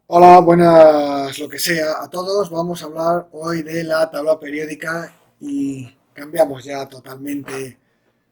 Hola, buenas, lo que sea a todos. Vamos a hablar hoy de la tabla periódica y cambiamos ya totalmente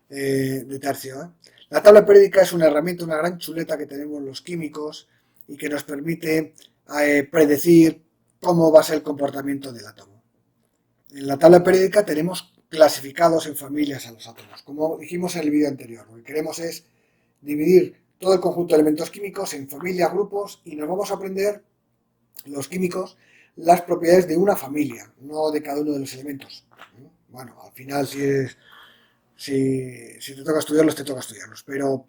de tercio, ¿eh? La tabla periódica es una herramienta, una gran chuleta que tenemos los químicos y que nos permite predecir cómo va a ser el comportamiento del átomo. En la tabla periódica tenemos clasificados en familias a los átomos, como dijimos en el vídeo anterior. Lo que queremos es dividir todo el conjunto de elementos químicos en familias, grupos y nos vamos a aprender los químicos las propiedades de una familia, no de cada uno de los elementos. Bueno, al final si te toca estudiarlos, te toca estudiarlos, pero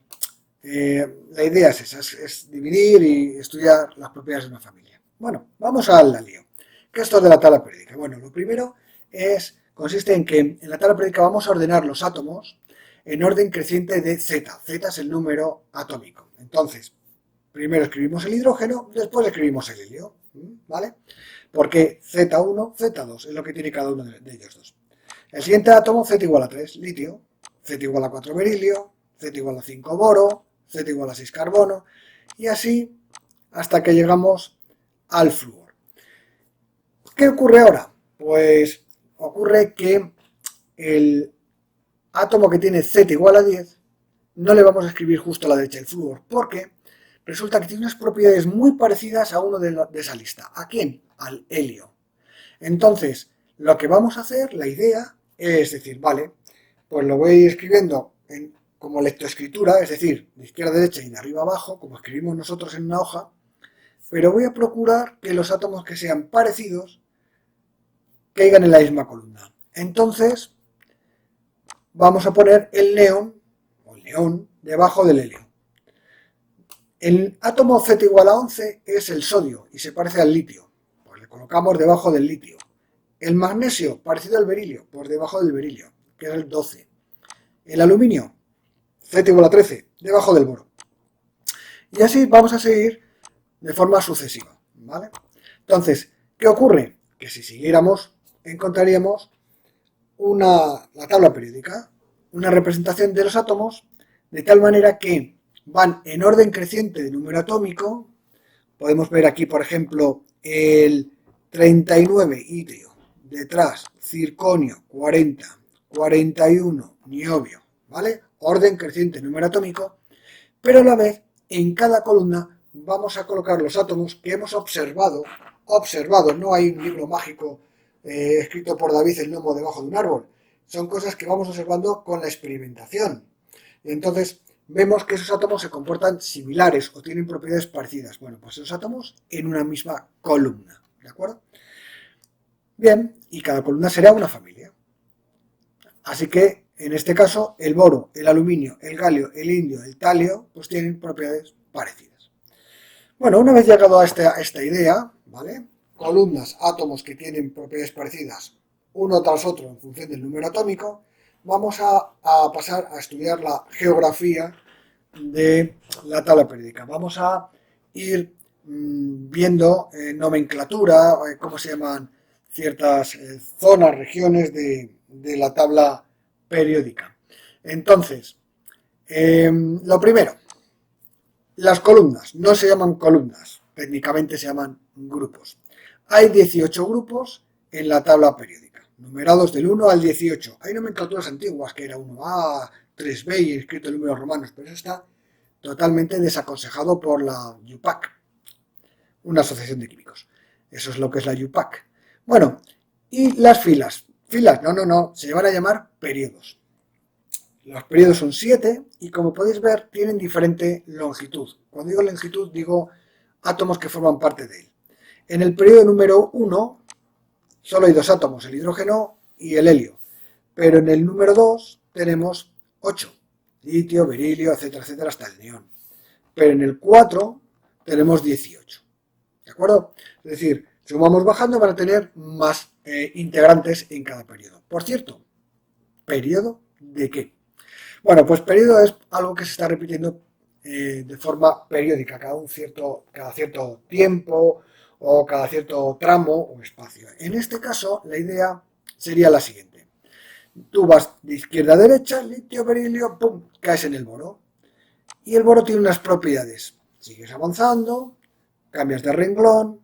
la idea es esa, es dividir y estudiar las propiedades de una familia. Bueno, vamos al lío. ¿Qué es esto de la tabla periódica? Bueno, lo primero consiste en que en la tabla periódica vamos a ordenar los átomos en orden creciente de Z. Z es el número atómico. Entonces, primero escribimos el hidrógeno, después escribimos el helio, ¿vale? Porque Z1, Z2 es lo que tiene cada uno de ellos dos. El siguiente átomo, Z igual a 3, litio, Z igual a 4, berilio, Z igual a 5, boro, Z igual a 6, carbono, y así hasta que llegamos al flúor. ¿Qué ocurre ahora? Pues ocurre que el átomo que tiene Z igual a 10 no le vamos a escribir justo a la derecha del flúor, porque resulta que tiene unas propiedades muy parecidas a uno de esa lista. ¿A quién? Al helio. Entonces, lo que vamos a hacer, la idea, es decir, vale, pues lo voy a ir escribiendo como lectoescritura, es decir, de izquierda a derecha y de arriba a abajo, como escribimos nosotros en una hoja, pero voy a procurar que los átomos que sean parecidos caigan en la misma columna. Entonces, vamos a poner el neón, o el neón, debajo del helio. El átomo Z igual a 11 es el sodio y se parece al litio. Pues le colocamos debajo del litio. El magnesio, parecido al berilio, pues debajo del berilio, que es el 12. El aluminio, Z igual a 13, debajo del boro. Y así vamos a seguir de forma sucesiva, ¿vale? Entonces, ¿qué ocurre? Que si siguiéramos, encontraríamos la tabla periódica, una representación de los átomos, de tal manera que van en orden creciente de número atómico. Podemos ver aquí, por ejemplo, el 39 itrio, detrás circonio 40, 41 niobio, ¿vale? Orden creciente número atómico, pero a la vez en cada columna vamos a colocar los átomos que hemos observado, no hay un libro mágico escrito por David el Nomo debajo de un árbol, son cosas que vamos observando con la experimentación. Y entonces vemos que esos átomos se comportan similares o tienen propiedades parecidas. Bueno, pues esos átomos en una misma columna, ¿de acuerdo? Bien, y cada columna será una familia. Así que, en este caso, el boro, el aluminio, el galio, el indio, el talio, pues tienen propiedades parecidas. Bueno, una vez llegado a esta idea, ¿vale? Columnas, átomos que tienen propiedades parecidas uno tras otro en función del número atómico, vamos a pasar a estudiar la geografía de la tabla periódica. Vamos a ir viendo nomenclatura, cómo se llaman ciertas zonas, regiones de la tabla periódica. Entonces, lo primero, las columnas no se llaman columnas, técnicamente se llaman grupos. Hay 18 grupos en la tabla periódica, numerados del 1 al 18. Hay nomenclaturas antiguas que era 1A, 3B y escrito en números romanos, pero eso está totalmente desaconsejado por la UPAC, una asociación de químicos. Eso es lo que es la UPAC. Bueno, y las filas. Filas, no, se van a llamar periodos. Los periodos son 7 y como podéis ver tienen diferente longitud. Cuando digo longitud digo átomos que forman parte de él. En el periodo número 1 solo hay dos átomos, el hidrógeno y el helio. Pero en el número 2 tenemos 8, litio, berilio, etcétera, etcétera, hasta el neón. Pero en el 4 tenemos 18. ¿De acuerdo? Es decir, si vamos bajando van a tener más integrantes en cada periodo. Por cierto, ¿periodo de qué? Bueno, pues periodo es algo que se está repitiendo de forma periódica, cada cierto tiempo o cada cierto tramo o espacio. En este caso, la idea sería la siguiente. Tú vas de izquierda a derecha, litio, berilio, pum, caes en el boro. Y el boro tiene unas propiedades. Sigues avanzando, cambias de renglón,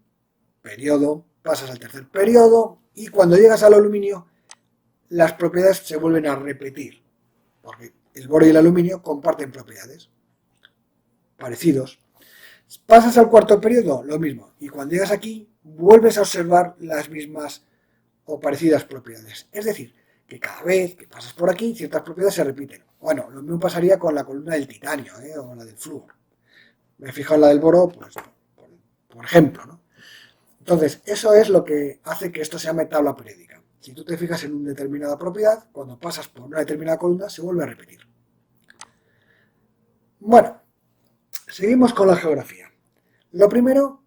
periodo, pasas al tercer periodo y cuando llegas al aluminio las propiedades se vuelven a repetir, porque el boro y el aluminio comparten propiedades parecidos. Pasas al cuarto periodo, lo mismo, y cuando llegas aquí vuelves a observar las mismas o parecidas propiedades. Es decir, que cada vez que pasas por aquí ciertas propiedades se repiten. Bueno, lo mismo pasaría con la columna del titanio o la del flúor. Me he fijado en la del boro, pues, por ejemplo, ¿no? Entonces, eso es lo que hace que esto se llame tabla periódica. Si tú te fijas en una determinada propiedad, cuando pasas por una determinada columna se vuelve a repetir. Bueno, seguimos con la geografía. Lo primero,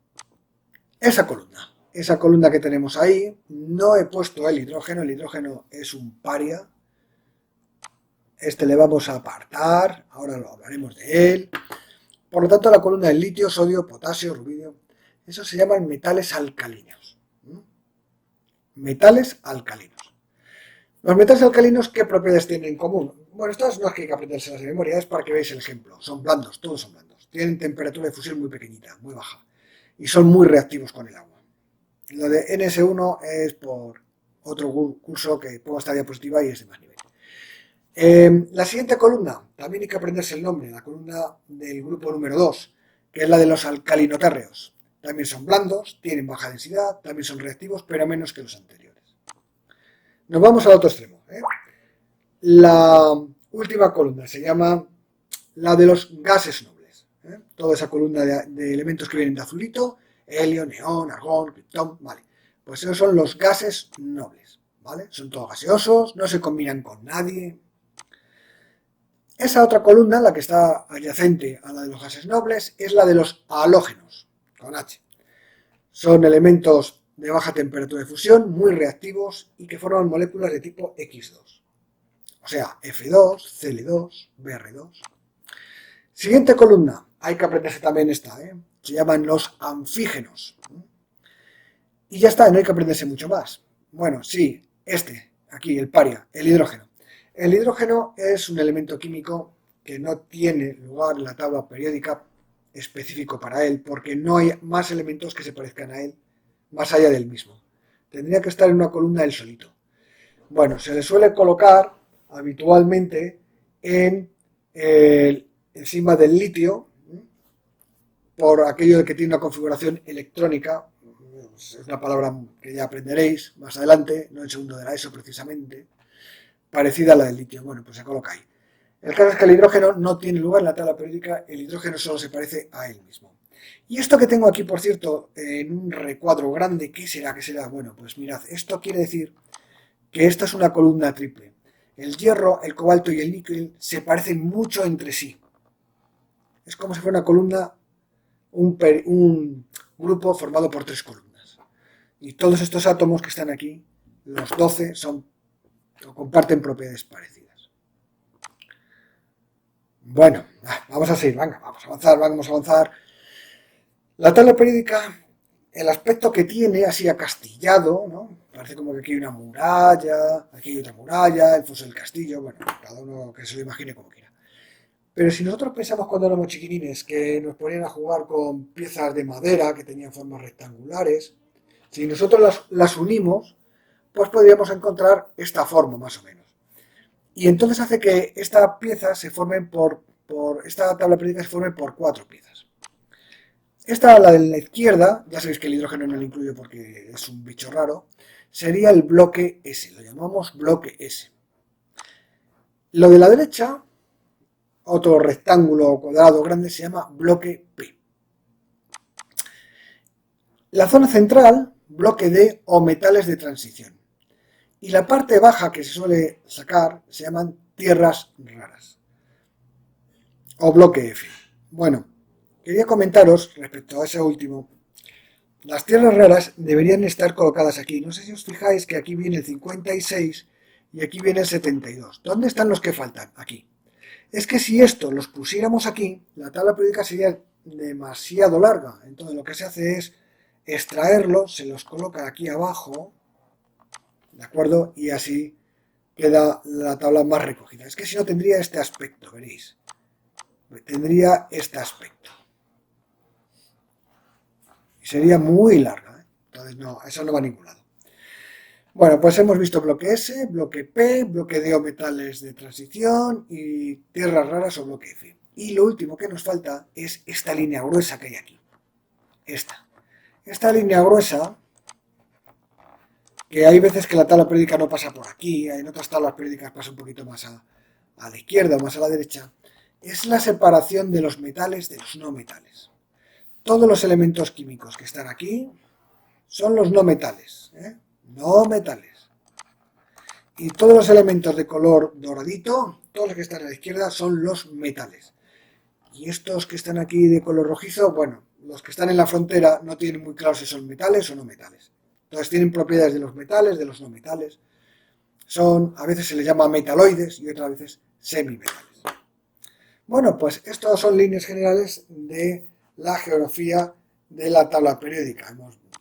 esa columna que tenemos ahí, no he puesto el hidrógeno es un paria. Este le vamos a apartar, ahora lo hablaremos de él. Por lo tanto, la columna del litio, sodio, potasio, rubidio, eso se llaman metales alcalinos. Metales alcalinos. Los metales alcalinos, ¿qué propiedades tienen en común? Bueno, estas no es que hay que aprendérselas de memoria, es para que veáis el ejemplo. Son blandos, todos son blandos. Tienen temperatura de fusión muy pequeñita, muy baja. Y son muy reactivos con el agua. Lo de NS1 es por otro curso que pongo esta diapositiva y es de más nivel. La siguiente columna, también hay que aprenderse el nombre, la columna del grupo número 2, que es la de los alcalinotérreos. También son blandos, tienen baja densidad, también son reactivos, pero menos que los anteriores. Nos vamos al otro extremo. La última columna se llama la de los gases nobles. Toda esa columna de elementos que vienen de azulito, helio, neón, argón, criptón, vale. Pues esos son los gases nobles, ¿vale? Son todos gaseosos, no se combinan con nadie. Esa otra columna, la que está adyacente a la de los gases nobles, es la de los halógenos, con H. Son elementos de baja temperatura de fusión, muy reactivos y que forman moléculas de tipo X2. O sea, F2, Cl2, Br2. Siguiente columna, hay que aprenderse también esta, se llaman los anfígenos. Y ya está, no hay que aprenderse mucho más. Bueno, sí, aquí, el paria, el hidrógeno. El hidrógeno es un elemento químico que no tiene lugar en la tabla periódica específico para él, porque no hay más elementos que se parezcan a él, más allá del mismo. Tendría que estar en una columna él solito. Bueno, se le suele colocar habitualmente encima del litio, por aquello de que tiene una configuración electrónica, es una palabra que ya aprenderéis más adelante, no en segundo de la ESO precisamente, parecida a la del litio. Bueno, pues se coloca ahí. El caso es que el hidrógeno no tiene lugar en la tabla periódica, el hidrógeno solo se parece a él mismo. Y esto que tengo aquí, por cierto, en un recuadro grande, ¿qué será? ¿Qué será? Bueno, pues mirad, esto quiere decir que esta es una columna triple. El hierro, el cobalto y el níquel se parecen mucho entre sí. Es como si fuera una columna, un grupo formado por 3 columnas. Y todos estos átomos que están aquí, los 12, comparten propiedades parecidas. Bueno, vamos a seguir, venga, vamos a avanzar. La tabla periódica, el aspecto que tiene, así acastillado, ¿no? Parece como que aquí hay una muralla, aquí hay otra muralla, el foso del castillo, bueno, cada uno que se lo imagine como quiera. Pero si nosotros pensamos cuando éramos chiquilines que nos ponían a jugar con piezas de madera que tenían formas rectangulares, si nosotros las unimos, pues podríamos encontrar esta forma más o menos. Y entonces hace que esta pieza se formen esta tabla periódica se forme por 4 piezas. Esta, la de la izquierda, ya sabéis que el hidrógeno no lo incluyo porque es un bicho raro, sería el bloque S, lo llamamos bloque S. Lo de la derecha, otro rectángulo cuadrado grande, se llama bloque P. La zona central, bloque D o metales de transición. Y la parte baja que se suele sacar se llaman tierras raras o bloque F. Bueno, quería comentaros respecto a ese último. Las tierras raras deberían estar colocadas aquí. No sé si os fijáis que aquí viene el 56 y aquí viene el 72. ¿Dónde están los que faltan? Aquí. Es que si esto los pusiéramos aquí, la tabla periódica sería demasiado larga. Entonces lo que se hace es extraerlos, se los coloca aquí abajo, ¿de acuerdo? Y así queda la tabla más recogida. Es que si no tendría este aspecto, veréis. Tendría este aspecto. Y sería muy larga, ¿eh? Entonces no, eso no va a ningún lado. Bueno, pues hemos visto bloque S, bloque P, bloque D o metales de transición y tierras raras o bloque F. Y lo último que nos falta es esta línea gruesa que hay aquí. Esta línea gruesa, que hay veces que la tabla periódica no pasa por aquí, en otras tablas periódicas pasa un poquito más a la izquierda o más a la derecha, es la separación de los metales de los no metales. Todos los elementos químicos que están aquí son los no metales, ¿eh? No metales. Y todos los elementos de color doradito, todos los que están a la izquierda, son los metales. Y estos que están aquí de color rojizo, bueno, los que están en la frontera no tienen muy claro si son metales o no metales. Entonces tienen propiedades de los metales, de los no metales. A veces se les llama metaloides y otras veces semimetales. Bueno, pues estas son líneas generales de la geografía de la tabla periódica.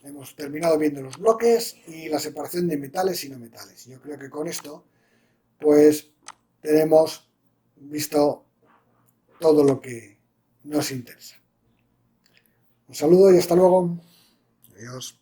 Hemos terminado viendo los bloques y la separación de metales y no metales. Yo creo que con esto, pues, tenemos visto todo lo que nos interesa. Un saludo y hasta luego. Adiós.